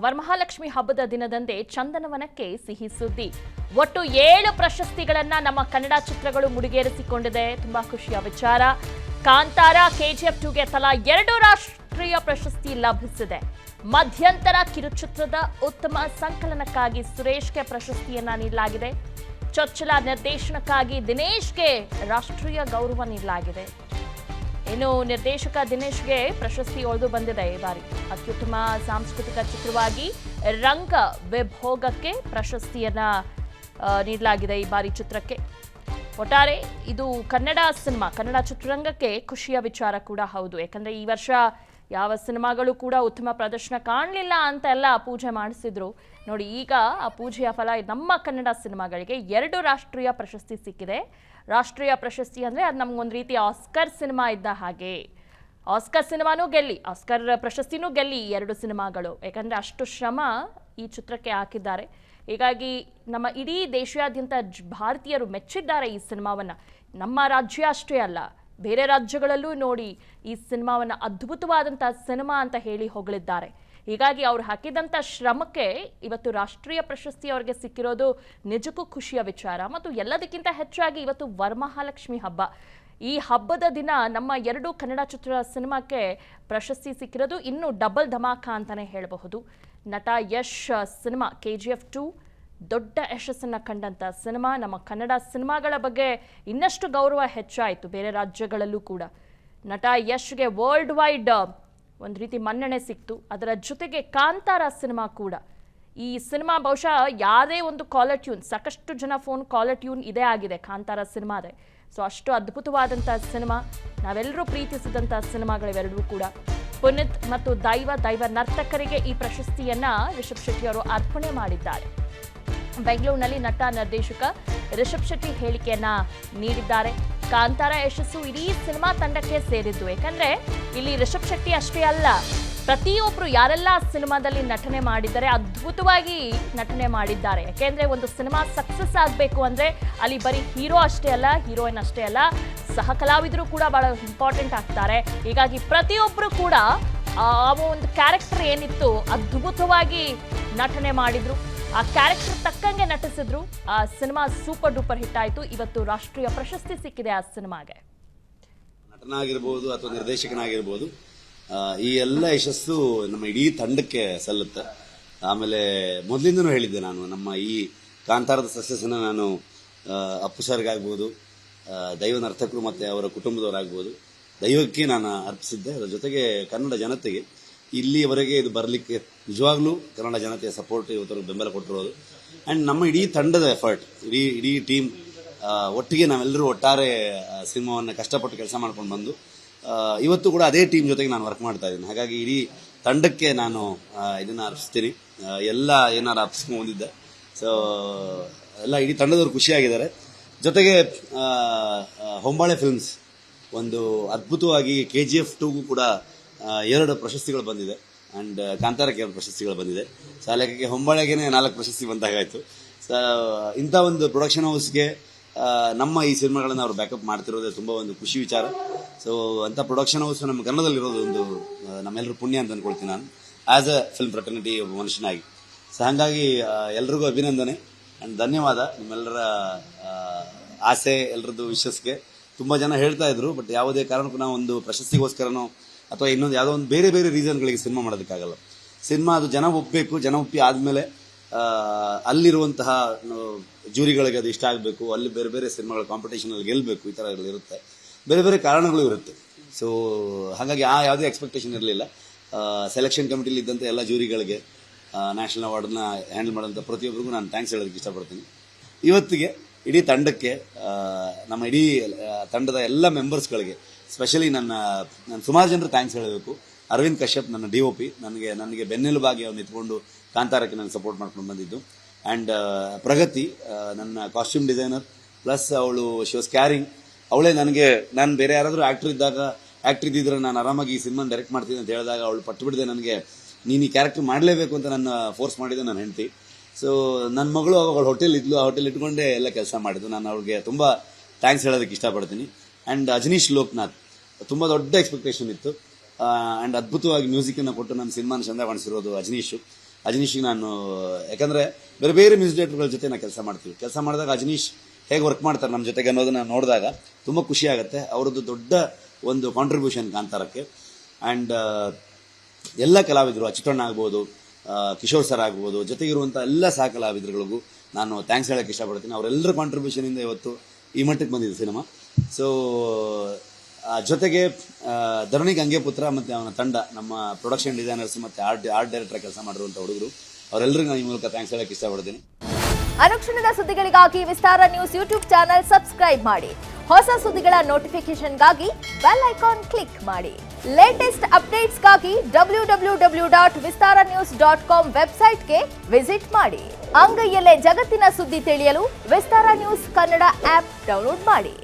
ವರಮಹಾಲಕ್ಷ್ಮಿ ಹಬ್ಬದ ದಿನದಂದೇ ಚಂದನವನಕ್ಕೆ ಸಿಹಿ ಸುದ್ದಿ. ಒಟ್ಟು 7 ಪ್ರಶಸ್ತಿಗಳನ್ನ ನಮ್ಮ ಕನ್ನಡ ಚಿತ್ರಗಳು ಮುಡಿಗೇರಿಸಿಕೊಂಡಿದೆ. ತುಂಬಾ ಖುಷಿಯ ವಿಚಾರ. ಕಾಂತಾರ, KGF 2ಗೆ ತಲಾ 2 ರಾಷ್ಟ್ರೀಯ ಪ್ರಶಸ್ತಿ ಲಭಿಸಿದೆ. ಮಧ್ಯಂತರ ಕಿರುಚಿತ್ರದ ಉತ್ತಮ ಸಂಕಲನಕ್ಕಾಗಿ ಸುರೇಶ್ಗೆ ಪ್ರಶಸ್ತಿಯನ್ನ ನೀಡಲಾಗಿದೆ. ಚೊಚ್ಚಲ ನಿರ್ದೇಶನಕ್ಕಾಗಿ ದಿನೇಶ್ಗೆ ರಾಷ್ಟ್ರೀಯ ಗೌರವ ನೀಡಲಾಗಿದೆ. ಇನ್ನು ನಿರ್ದೇಶಕ ದಿನೇಶ್ಗೆ ಪ್ರಶಸ್ತಿ ಒಲಿದು ಬಂದಿದೆ. ಈ ಬಾರಿ ಅತ್ಯುತ್ತಮ ಸಾಂಸ್ಕೃತಿಕ ಚಿತ್ರವಾಗಿ ರಂಗ ವಿಭೋಗಕ್ಕೆ ಪ್ರಶಸ್ತಿಯನ್ನ ನೀಡಲಾಗಿದೆ. ಈ ಬಾರಿ ಚಿತ್ರಕ್ಕೆ ಒಟ್ಟಾರೆ ಇದು ಕನ್ನಡ ಚಿತ್ರರಂಗಕ್ಕೆ ಖುಷಿಯ ವಿಚಾರ ಕೂಡ ಹೌದು. ಯಾಕಂದ್ರೆ ಈ ವರ್ಷ ಯಾವ ಸಿನಿಮಾಗಳು ಕೂಡ ಉತ್ತಮ ಪ್ರದರ್ಶನ ಕಾಣಲಿಲ್ಲ ಅಂತ ಎಲ್ಲ ಪೂಜೆ ಮಾಡಿಸಿದ್ರು. ನೋಡಿ, ಈಗ ಆ ಪೂಜೆಯ ಫಲ ನಮ್ಮ ಕನ್ನಡ ಸಿನಿಮಾಗಳಿಗೆ 2 ರಾಷ್ಟ್ರೀಯ ಪ್ರಶಸ್ತಿ ಸಿಕ್ಕಿದೆ. ರಾಷ್ಟ್ರೀಯ ಪ್ರಶಸ್ತಿ ಅಂದರೆ ಅದು ನಮಗೊಂದು ರೀತಿ ಆಸ್ಕರ್ ಸಿನಿಮಾ ಇದ್ದ ಹಾಗೆ. ಆಸ್ಕರ್ ಸಿನಿಮಾನೂ ಗೆಲ್ಲಿ, ಆಸ್ಕರ್ ಪ್ರಶಸ್ತಿನೂ ಗೆಲ್ಲಿ 2 ಸಿನಿಮಾಗಳು. ಯಾಕಂದರೆ ಅಷ್ಟು ಶ್ರಮ ಈ ಚಿತ್ರಕ್ಕೆ ಹಾಕಿದ್ದಾರೆ. ಹೀಗಾಗಿ ನಮ್ಮ ಇಡೀ ದೇಶಾದ್ಯಂತ ಭಾರತೀಯರು ಮೆಚ್ಚಿದ್ದಾರೆ ಈ ಸಿನಿಮಾವನ್ನು. ನಮ್ಮ ರಾಜ್ಯ ಅಷ್ಟೇ ಅಲ್ಲ, ಬೇರೆ ರಾಜ್ಯಗಳಲ್ಲೂ ನೋಡಿ ಈ ಸಿನಿಮಾವನ್ನು ಅದ್ಭುತವಾದಂಥ ಸಿನಿಮಾ ಅಂತ ಹೇಳಿ ಹೊಗಳಿದ್ದಾರೆ. ಹೀಗಾಗಿ ಅವ್ರು ಹಾಕಿದಂಥ ಶ್ರಮಕ್ಕೆ ಇವತ್ತು ರಾಷ್ಟ್ರೀಯ ಪ್ರಶಸ್ತಿ ಅವರಿಗೆ ಸಿಕ್ಕಿರೋದು ನಿಜಕ್ಕೂ ಖುಷಿಯ ವಿಚಾರ. ಮತ್ತು ಎಲ್ಲದಕ್ಕಿಂತ ಹೆಚ್ಚಾಗಿ ಇವತ್ತು ವರಮಹಾಲಕ್ಷ್ಮಿ ಹಬ್ಬ. ಈ ಹಬ್ಬದ ದಿನ ನಮ್ಮ 2 ಕನ್ನಡ ಸಿನಿಮಾಕ್ಕೆ ಪ್ರಶಸ್ತಿ ಸಿಕ್ಕಿರೋದು ಇನ್ನೂ ಡಬಲ್ ಧಮಾಕ ಅಂತಲೇ ಹೇಳಬಹುದು. ನಟ ಯಶ್ ಸಿನಿಮಾ KGF 2 ದೊಡ್ಡ ಯಶಸ್ಸನ್ನು ಕಂಡಂಥ ಸಿನಿಮಾ. ನಮ್ಮ ಕನ್ನಡ ಸಿನಿಮಾಗಳ ಬಗ್ಗೆ ಇನ್ನಷ್ಟು ಗೌರವ ಹೆಚ್ಚಾಯಿತು ಬೇರೆ ರಾಜ್ಯಗಳಲ್ಲೂ ಕೂಡ. ನಟ ಯಶ್ಗೆ ವರ್ಲ್ಡ್ ವೈಡ್ ಒಂದು ರೀತಿ ಮನ್ನಣೆ ಸಿಕ್ತು. ಅದರ ಜೊತೆಗೆ ಕಾಂತಾರ ಸಿನಿಮಾ ಕೂಡ. ಈ ಸಿನಿಮಾ ಬಹುಶಃ ಯಾವುದೇ ಒಂದು ಕಾಲರ್ ಟ್ಯೂನ್, ಸಾಕಷ್ಟು ಜನ ಫೋನ್ ಕಾಲರ್ ಟ್ಯೂನ್ ಇದೇ ಆಗಿದೆ ಕಾಂತಾರ ಸಿನಿಮಾದೆ. ಸೊ ಅಷ್ಟು ಅದ್ಭುತವಾದಂಥ ಸಿನಿಮಾ, ನಾವೆಲ್ಲರೂ ಪ್ರೀತಿಸಿದಂಥ ಸಿನಿಮಾಗಳಿವೆರಡೂ ಕೂಡ. ಪುನೀತ್ ಮತ್ತು ದೈವ ನರ್ತಕರಿಗೆ ಈ ಪ್ರಶಸ್ತಿಯನ್ನ ರಿಷಬ್ ಶೆಟ್ಟಿ ಅವರು ಅರ್ಪಣೆ ಮಾಡಿದ್ದಾರೆ. ಬೆಂಗಳೂರಿನಲ್ಲಿ ನಟ ನಿರ್ದೇಶಕ ರಿಷಬ್ ಶೆಟ್ಟಿ ಹೇಳಿಕೆಯನ್ನ ನೀಡಿದ್ದಾರೆ. ಕಾಂತಾರ ಯಶಸ್ಸು ಇಡೀ ಸಿನಿಮಾ ತಂಡಕ್ಕೆ ಸೇರಿದ್ದು. ಯಾಕಂದ್ರೆ ಇಲ್ಲಿ ರಿಷಬ್ ಶೆಟ್ಟಿ ಅಷ್ಟೇ ಅಲ್ಲ, ಪ್ರತಿಯೊಬ್ಬರು ಯಾರೆಲ್ಲ ಸಿನಿಮಾದಲ್ಲಿ ನಟನೆ ಮಾಡಿದ್ದಾರೆ ಅದ್ಭುತವಾಗಿ ನಟನೆ ಮಾಡಿದ್ದಾರೆ. ಯಾಕೆಂದ್ರೆ ಒಂದು ಸಿನಿಮಾ ಸಕ್ಸಸ್ ಆಗಬೇಕು ಅಂದ್ರೆ ಅಲ್ಲಿ ಬರೀ ಹೀರೋ ಅಷ್ಟೇ ಅಲ್ಲ, ಹೀರೋಯಿನ್ ಅಷ್ಟೇ ಅಲ್ಲ, ಸಹ ಕಲಾವಿದರು ಕೂಡ ಬಹಳ ಇಂಪಾರ್ಟೆಂಟ್ ಆಗ್ತಾರೆ. ಹೀಗಾಗಿ ಪ್ರತಿಯೊಬ್ಬರು ಕೂಡ ಆ ಒಂದು ಕ್ಯಾರೆಕ್ಟರ್ ಏನಿತ್ತು ಅದ್ಭುತವಾಗಿ ನಟನೆ ಮಾಡಿದ್ರು, ಆ ಕ್ಯಾರೆಕ್ಟರ್ ತಕ್ಕಂಗೆ ನಟಿಸಿದ್ರು. ಆ ಸಿನಿಮಾ ಸೂಪರ್ ಡೂಪರ್ ಹಿಟ್ ಆಯಿತು. ಇವತ್ತು ರಾಷ್ಟ್ರೀಯ ಪ್ರಶಸ್ತಿ ಸಿಕ್ಕಿದೆ ಆ ಸಿನಿಮಾಗೆ. ನಟನಾಗಿರ್ಬೋದು ಅಥವಾ ನಿರ್ದೇಶಕನಾಗಿರ್ಬೋದು, ಈ ಎಲ್ಲ ಯಶಸ್ಸು ನಮ್ಮ ಇಡೀ ತಂಡಕ್ಕೆ ಸಲ್ಲುತ್ತೆ. ಆಮೇಲೆ ಮೊದಲಿಂದನೂ ಹೇಳಿದ್ದೆ ನಾನು, ನಮ್ಮ ಈ ಕಾಂತಾರದ ಸಕ್ಸಸ್ಸನ್ನು ನಾನು ಅಪ್ಪು ಸರ್ಗಾಗ್ಬೋದು, ದೈವ ನರ್ತಕರು ಮತ್ತು ಅವರ ಕುಟುಂಬದವರಾಗ್ಬೋದು, ದೈವಕ್ಕೆ ನಾನು ಅರ್ಪಿಸಿದ್ದೆ. ಅದರ ಜೊತೆಗೆ ಕನ್ನಡ ಜನತೆಗೆ ಇಲ್ಲಿಯವರೆಗೆ ಇದು ಬರಲಿಕ್ಕೆ ನಿಜವಾಗ್ಲೂ ಕನ್ನಡ ಜನತೆಯ ಸಪೋರ್ಟ್ ಇವತ್ತು ಬೆಂಬಲ ಕೊಟ್ಟಿರೋದು. ಆ್ಯಂಡ್ ನಮ್ಮ ಇಡೀ ತಂಡದ ಎಫರ್ಟ್, ಇಡೀ ಟೀಮ್ ಒಟ್ಟಿಗೆ ನಾವೆಲ್ಲರೂ ಒಟ್ಟಾರೆ ಸಿನಿಮಾವನ್ನು ಕಷ್ಟಪಟ್ಟು ಕೆಲಸ ಮಾಡ್ಕೊಂಡು ಬಂದು ಇವತ್ತು ಕೂಡ ಅದೇ ಟೀಮ್ ಜೊತೆಗೆ ನಾನು ವರ್ಕ್ ಮಾಡ್ತಾ ಇದ್ದೀನಿ. ಹಾಗಾಗಿ ಇಡೀ ತಂಡಕ್ಕೆ ನಾನು ಇದನ್ನು ಅರ್ಪಿಸ್ತೀನಿ. ಎಲ್ಲ ಏನಾರು ಅರ್ಪಿಸ್ಕೊಂಡು ಬಂದಿದ್ದೆ. ಸೊ ಎಲ್ಲ ಇಡೀ ತಂಡದವರು ಖುಷಿಯಾಗಿದ್ದಾರೆ. ಜೊತೆಗೆ ಹೊಂಬಾಳೆ ಫಿಲ್ಮ್ಸ್ ಒಂದು ಅದ್ಭುತವಾಗಿ KGF 2ಗೂ ಕೂಡ 2 ಪ್ರಶಸ್ತಿಗಳು ಬಂದಿದೆ. ಆ್ಯಂಡ್ ಕಾಂತಾರಕ್ಕೆ 2 ಪ್ರಶಸ್ತಿಗಳು ಬಂದಿದೆ. ಸೊ ಆ ಲೆಕ್ಕಕ್ಕೆ ಹೊಂಬಾಳೆಗೆ 4 ಪ್ರಶಸ್ತಿ ಬಂದಾಗಾಯಿತು. ಸೊ ಇಂಥ ಒಂದು ಪ್ರೊಡಕ್ಷನ್ ಹೌಸ್ಗೆ ನಮ್ಮ ಈ ಸಿನಿಮಾಗಳನ್ನು ಅವರು ಬ್ಯಾಕಪ್ ಮಾಡ್ತಿರೋದೇ ತುಂಬ ಒಂದು ಖುಷಿ ವಿಚಾರ. ಸೊ ಅಂಥ ಪ್ರೊಡಕ್ಷನ್ ಹೌಸ್ ನಮ್ಮ ಕನ್ನಡದಲ್ಲಿರೋದು ಒಂದು ನಮ್ಮೆಲ್ಲರೂ ಪುಣ್ಯ ಅಂತ ಅಂದ್ಕೊಳ್ತೀನಿ ನಾನು, ಆ್ಯಸ್ ಅ ಫಿಲ್ಮ್ ಫ್ರೆಟರ್ನಿಟಿ ಒಬ್ಬ ಮನುಷ್ಯನಾಗಿ. ಸೊ ಹಾಗಾಗಿ ಎಲ್ರಿಗೂ ಅಭಿನಂದನೆ ಆ್ಯಂಡ್ ಧನ್ಯವಾದ. ನಿಮ್ಮೆಲ್ಲರ ಆಸೆ, ಎಲ್ಲರದ್ದು ವಿಶ್ವಾಸಕ್ಕೆ ತುಂಬ ಜನ ಹೇಳ್ತಾ ಇದ್ರು, ಬಟ್ ಯಾವುದೇ ಕಾರಣಕ್ಕೂ ನಾವು ಒಂದು ಪ್ರಶಸ್ತಿಗೋಸ್ಕರನೋ ಅಥವಾ ಇನ್ನೊಂದು ಯಾವುದೋ ಒಂದು ಬೇರೆ ರೀಸನ್ಗಳಿಗೆ ಸಿನಿಮಾ ಮಾಡೋದಕ್ಕಾಗಲ್ಲ. ಸಿನಿಮಾ ಅದು ಜನ ಒಪ್ಪಬೇಕು. ಜನ ಒಪ್ಪಿ ಆದಮೇಲೆ ಅಲ್ಲಿರುವಂತಹ ಜೂರಿಗಳಿಗೆ ಅದು ಇಷ್ಟ ಆಗಬೇಕು. ಅಲ್ಲಿ ಬೇರೆ ಸಿನಿಮಾಗಳ ಕಾಂಪಿಟೇಷನಲ್ಲಿ ಗೆಲ್ಲಬೇಕು, ಈ ಥರ ಇರುತ್ತೆ. ಬೇರೆ ಕಾರಣಗಳು ಇರುತ್ತೆ. ಸೊ ಹಾಗಾಗಿ ಯಾವುದೇ ಎಕ್ಸ್ಪೆಕ್ಟೇಷನ್ ಇರಲಿಲ್ಲ. ಸೆಲೆಕ್ಷನ್ ಕಮಿಟಿಲಿ ಇದ್ದಂಥ ಎಲ್ಲ ಜೂರಿಗಳಿಗೆ, ನ್ಯಾಷನಲ್ ಅವಾರ್ಡನ್ನ ಹ್ಯಾಂಡಲ್ ಮಾಡೋಂಥ ಪ್ರತಿಯೊಬ್ಬರಿಗೂ ನಾನು ಥ್ಯಾಂಕ್ಸ್ ಹೇಳೋದಕ್ಕೆ ಇಷ್ಟಪಡ್ತೀನಿ. ಇವತ್ತಿಗೆ ಇಡೀ ತಂಡಕ್ಕೆ, ನಮ್ಮ ಇಡೀ ತಂಡದ ಎಲ್ಲ ಮೆಂಬರ್ಸ್ಗಳಿಗೆ, ಸ್ಪೆಷಲಿ ನಾನು ಸುಮಾರು ಜನರು ಥ್ಯಾಂಕ್ಸ್ ಹೇಳಬೇಕು. ಅರವಿಂದ್ ಕಶ್ಯಪ್ ನನ್ನ DOP, ನನಗೆ ಬೆನ್ನೆಲುಬಾಗಿ ಅವ್ನು ನಿಂತ್ಕೊಂಡು ಕಾಂತಾರಕ್ಕೆ ನಾನು ಸಪೋರ್ಟ್ ಮಾಡ್ಕೊಂಡು ಬಂದಿದ್ದು. ಆ್ಯಂಡ್ ಪ್ರಗತಿ ನನ್ನ ಕಾಸ್ಟ್ಯೂಮ್ ಡಿಸೈನರ್, ಪ್ಲಸ್ ಅವಳು ಶಿ ವಾಸ್ ಕ್ಯಾರಿಂಗ್. ಅವಳೇ ನನಗೆ, ನಾನು ಬೇರೆ ಯಾರಾದರೂ ಆ್ಯಕ್ಟರ್ ಇದ್ದಿದ್ರೆ ನಾನು ಆರಾಮಾಗಿ ಈ ಸಿನಿಮಾ ಡೈರೆಕ್ಟ್ ಮಾಡ್ತೀನಿ ಅಂತ ಹೇಳಿದಾಗ ಅವಳು ಪಟ್ಟು ಬಿಡದೆ ನನಗೆ ನೀನು ಈ ಕ್ಯಾರೆಕ್ಟರ್ ಮಾಡಲೇಬೇಕು ಅಂತ ನನ್ನ ಫೋರ್ಸ್ ಮಾಡಿದೆ ನನ್ನ ಹೆಂಡತಿ. ಸೊ ನನ್ನ ಮಗಳು ಅವಳು ಹೋಟೆಲ್ ಇದ್ಲು, ಆ ಹೋಟೆಲ್ ಇಟ್ಕೊಂಡೇ ಎಲ್ಲ ಕೆಲಸ ಮಾಡಿದ್ದು. ನಾನು ಅವ್ಳಿಗೆ ತುಂಬ ಥ್ಯಾಂಕ್ಸ್ ಹೇಳೋದಕ್ಕೆ ಇಷ್ಟಪಡ್ತೀನಿ. ಆ್ಯಂಡ್ ಅಜನೀಶ್ ಲೋಕನಾಥ್, ತುಂಬ ದೊಡ್ಡ ಎಕ್ಸ್ಪೆಕ್ಟೇಷನ್ ಇತ್ತು. ಆ್ಯಂಡ್ ಅದ್ಭುತವಾಗಿ ಮ್ಯೂಸಿಕನ್ನು ಕೊಟ್ಟು ನನ್ನ ಸಿನಿಮಾನ ಚಂದ ಕಾಣಿಸಿರೋದು ಅಜನೀಶು. ಅಜನೀಶ್ಗೆ ನಾನು, ಯಾಕಂದರೆ ಬೇರೆ ಬೇರೆ ಮ್ಯೂಸಿಕ್ ಡೈರೆಕ್ಟರ್ಗಳ ಜೊತೆ ನಾವು ಕೆಲಸ ಮಾಡಿದಾಗ ಅಜನೀಶ್ ಹೇಗೆ ವರ್ಕ್ ಮಾಡ್ತಾರೆ ನಮ್ಮ ಜೊತೆಗೆ ಅನ್ನೋದನ್ನ ನೋಡಿದಾಗ ತುಂಬ ಖುಷಿ ಆಗುತ್ತೆ. ಅವರದ್ದು ದೊಡ್ಡ ಒಂದು ಕಾಂಟ್ರಿಬ್ಯೂಷನ್ ಕಾಂತಾರಕ್ಕೆ. ಆ್ಯಂಡ್ ಎಲ್ಲ ಕಲಾವಿದರು, ಅಚ್ಯುತಣ್ಣ ಆಗ್ಬೋದು, ಕಿಶೋರ್ ಸರ್ ಆಗ್ಬೋದು, ಜೊತೆಗಿರುವಂಥ ಎಲ್ಲ ಸಹ ಕಲಾವಿದರುಗಳಿಗೂ ನಾನು ಥ್ಯಾಂಕ್ಸ್ ಹೇಳೋಕ್ಕೆ ಇಷ್ಟಪಡ್ತೀನಿ. ಅವರೆಲ್ಲರ ಕಾಂಟ್ರಿಬ್ಯೂಷನಿಂದ ಇವತ್ತು ಈ ಮಟ್ಟಕ್ಕೆ ಬಂದಿದೆ ಸಿನಿಮಾ. ಸೊ ಜೊತೆಗೆ ಧರಣಿ ಗಂಗೆಪುತ್ರ ಮತ್ತು ಅವನ ತಂಡ, ನಮ್ಮ ಪ್ರೊಡಕ್ಷನ್ ಡಿಸೈನರ್ಸ್ ಮತ್ತು ಆರ್ಟ್ ಡೈರೆಕ್ಟರ್ ಕೆಲಸ ಮಾಡಿರುವಂಥ ಹುಡುಗರು, ಅವರೆಲ್ಲರಿಗೂ ನಾನು ಈ ಮೂಲಕ ಥ್ಯಾಂಕ್ಸ್ ಹೇಳೋಕ್ಕೆ ಇಷ್ಟಪಡ್ತೀನಿ. ಅನುಕ್ಷಣದ ಸುದ್ದಿಗಳಿಗಾಗಿ ವಿಸ್ತಾರ ನ್ಯೂಸ್ ಯೂಟ್ಯೂಬ್ ಚಾನೆಲ್ ಸಬ್ಸ್ಕ್ರೈಬ್ ಮಾಡಿ. ಹೊಸ ಸುದ್ದಿಗಳ ನೋಟಿಫಿಕೇಶನ್ಗಾಗಿ ಬೆಲ್ ಐಕಾನ್ ಕ್ಲಿಕ್ ಮಾಡಿ. ಲೇಟೆಸ್ಟ್ ಅಪ್ಡೇಟ್ಸ್ಗಾಗಿ www.vistaranews.com ವೆಬ್ಸೈಟ್ಗೆ ವಿಸಿಟ್ ಮಾಡಿ. ಅಂಗೈಯಲ್ಲೇ ಜಗತ್ತಿನ ಸುದ್ದಿ ತಿಳಿಯಲು ವಿಸ್ತಾರ ನ್ಯೂಸ್ ಕನ್ನಡ ಆಪ್ ಡೌನ್ಲೋಡ್ ಮಾಡಿ.